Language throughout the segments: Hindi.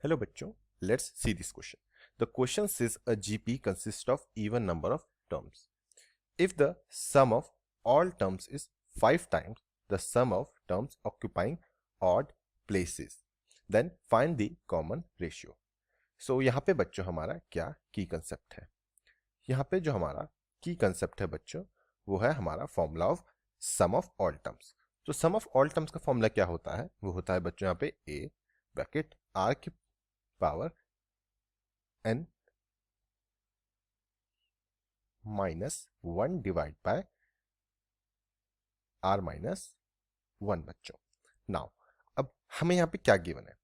Hello bachcho, let's see this question. The question says a GP consists of even number of terms. If the sum of all terms is 5 times the sum of terms occupying odd places, then find the common ratio. So यहाँ पे बच्चों हमारा क्या की कंसेप्ट है? यहाँ पे जो हमारा की कंसेप्ट है बच्चों वो है हमारा formula of sum of all terms. तो सम ऑफ ऑल टर्म्स का फॉर्मूला क्या होता है? वो होता है बच्चों यहाँ पे a ब्रैकेट r की power n -1 divide by r -1 बच्चों. नाउ अब हमें यहाँ पे क्या गिवन है?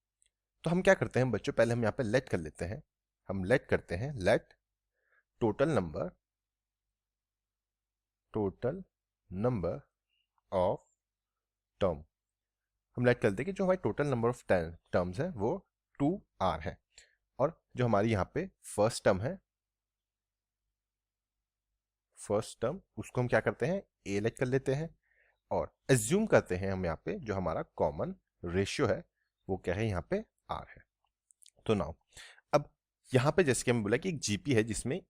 तो हम क्या करते हैं बच्चों, पहले हम यहाँ पे लेट कर लेते हैं. हम लेट करते हैं, let total number of term. हम लेट करते हैं कि जो हमारी टोटल नंबर ऑफ टर्म्स है वो 2r है, और जो हमारी यहाँ पे फर्स्ट टर्म उसको हम क्या करते हैं, a लेट कर लेते हैं, और एज्यूम करते हैं हम यहाँ पे जो हमारा कॉमन रेशियो है वो क्या है, यहाँ पे r है. तो नाउ अब यहाँ पे जैसे कि हमने बोला कि एक जीपी है जिसमें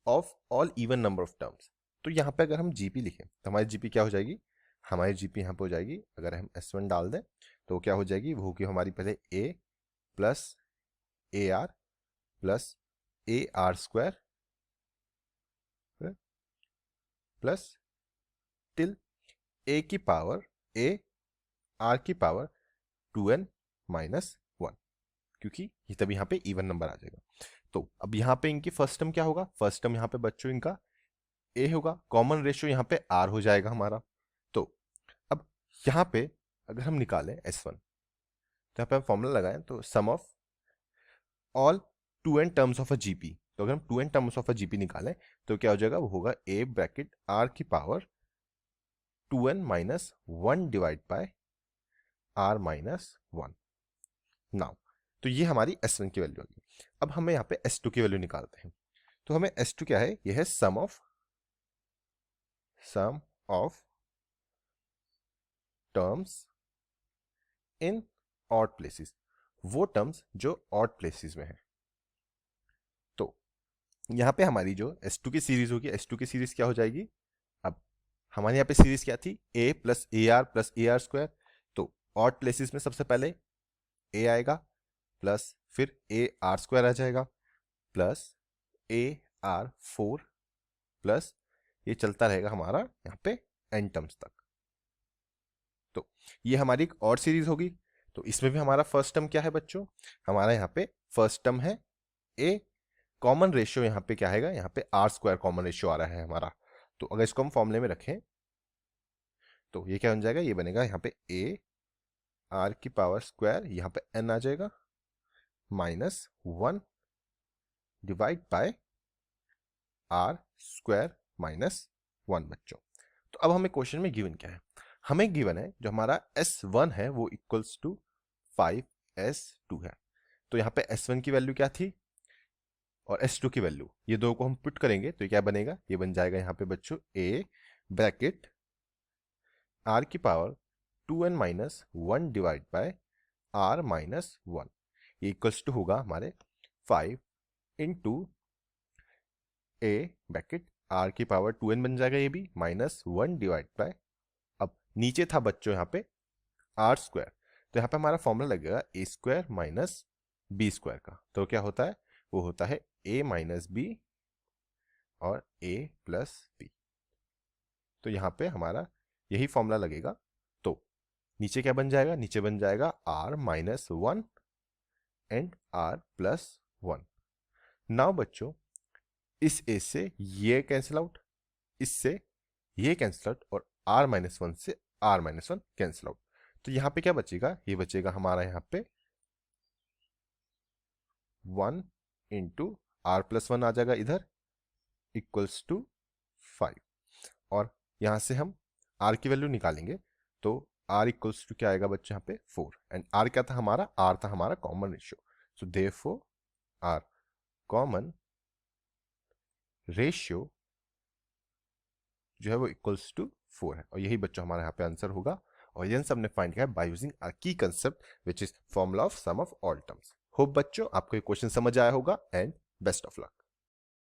of all even number of terms. तो यहाँ पे अगर हम जीपी लिखें तो हमारी जीपी क्या हो जाएगी? हमारी जीपी यहाँ पे हो जाएगी, अगर हम S1 डाल दें तो क्या हो जाएगी, वो होगी हमारी पहले a plus AR plus AR square plus till a की पावर a r की पावर 2n -1, क्योंकि ये तब यहाँ पे इवन नंबर आ जाएगा. तो अब यहाँ पे इनकी फर्स्ट टर्म क्या होगा? फर्स्ट टर्म यहाँ पे बच्चों इनका a होगा, कॉमन रेशियो यहाँ पे r हो जाएगा हमारा. तो अब यहाँ पे अगर हम निकालें S1 तो यहाँ पे हम फॉर्मूला लगाएं तो sum of all 2n terms of a GP. तो अगर हम 2n terms of a GP निकालें तो क्या हो जाएगा, वो होगा a ब्रैकेट r की power 2n -1 divide by r -1. Now तो ये हमारी S1 की वैल्यू होगी. अब हमें यहाँ पे S2 की वैल्यू निकालते हैं. तो हमें S2 क्या है? ये है sum of terms in odd places, वो टर्म्स जो ऑड प्लेसेस में है. तो यहाँ पे हमारी जो S2 की सीरीज होगी, S2 की सीरीज क्या हो जाएगी? अब हमारे यहाँ पे सीरीज क्या थी? a plus A R square. तो ऑड प्लेसेस में सबसे पहले a आएगा, प्लस फिर ए आर स्क्वायर आ जाएगा, प्लस AR4, प्लस ये चलता रहेगा हमारा यहाँ पे n टर्म्स तक. तो ये हमारी एक और सीरीज होगी. तो इसमें भी हमारा फर्स्ट टर्म क्या है बच्चों? हमारा यहाँ पे फर्स्ट टर्म है a, कॉमन रेशियो यहाँ पे क्या है, यहाँ पे r स्क्वायर कॉमन रेशियो आ रहा है हमारा. तो अगर इसको हम फॉर्मूले में रखें तो ये क्या बन जाएगा, ये बनेगा यहाँ पे a r की पावर स्क्वायर, यहाँ पे n आ जाएगा, -1 डिवाइड बाय r स्क्वायर -1 बच्चों. तो अब हमें क्वेश्चन में गिवन क्या है? हमें गिवन है जो हमारा S1 है वो इक्वल्स टू 5S2 है. तो यहाँ पे S1 की वैल्यू क्या थी और S2 की वैल्यू, ये दो को हम पुट करेंगे तो ये क्या बनेगा, ये बन जाएगा यहाँ पे बच्चों a ब्रैकेट r की power 2n -1 divide by r -1. ये इक्वल्स टू होगा हमारे 5 इंटू a ब्रैकेट r की पावर 2n बन जाएगा, ये भी -1 डिवाइड बाय, अब नीचे था बच्चों यहाँ पे r स्क्वायर, तो यहाँ पे हमारा फॉर्मूला लगेगा a square minus b square का. तो क्या होता है, वो होता है a माइनस बी और a प्लस बी. तो यहाँ पे हमारा यही फॉर्मूला लगेगा. तो नीचे क्या बन जाएगा, नीचे बन जाएगा r -1 एंड r +1. नाउ बच्चों इस a से ये कैंसिल आउट, इससे ये कैंसिल आउट, और r -1 से r -1 कैंसिल आउट. तो यहाँ पे क्या बचेगा, ये बचेगा हमारा यहाँ पे 1 इंटू r +1 आ जाएगा इधर, इक्वल्स टू 5. और यहाँ से हम r की वैल्यू निकालेंगे तो r इक्वल्स टू क्या आएगा बच्चे यहाँ पे 4. एंड r क्या था हमारा, r था हमारा common ratio. So therefore r common ratio जो है वो इक्वल्स टू 4 है. और यही बच्चों हमारा यहाँ पे आंसर होगा. और ये हमने फाइंड किया है bye using a key concept which is formula of sum of all terms. Hope बच्चों आपको ये क्वेश्चन समझ आया होगा एंड बेस्ट ऑफ लक।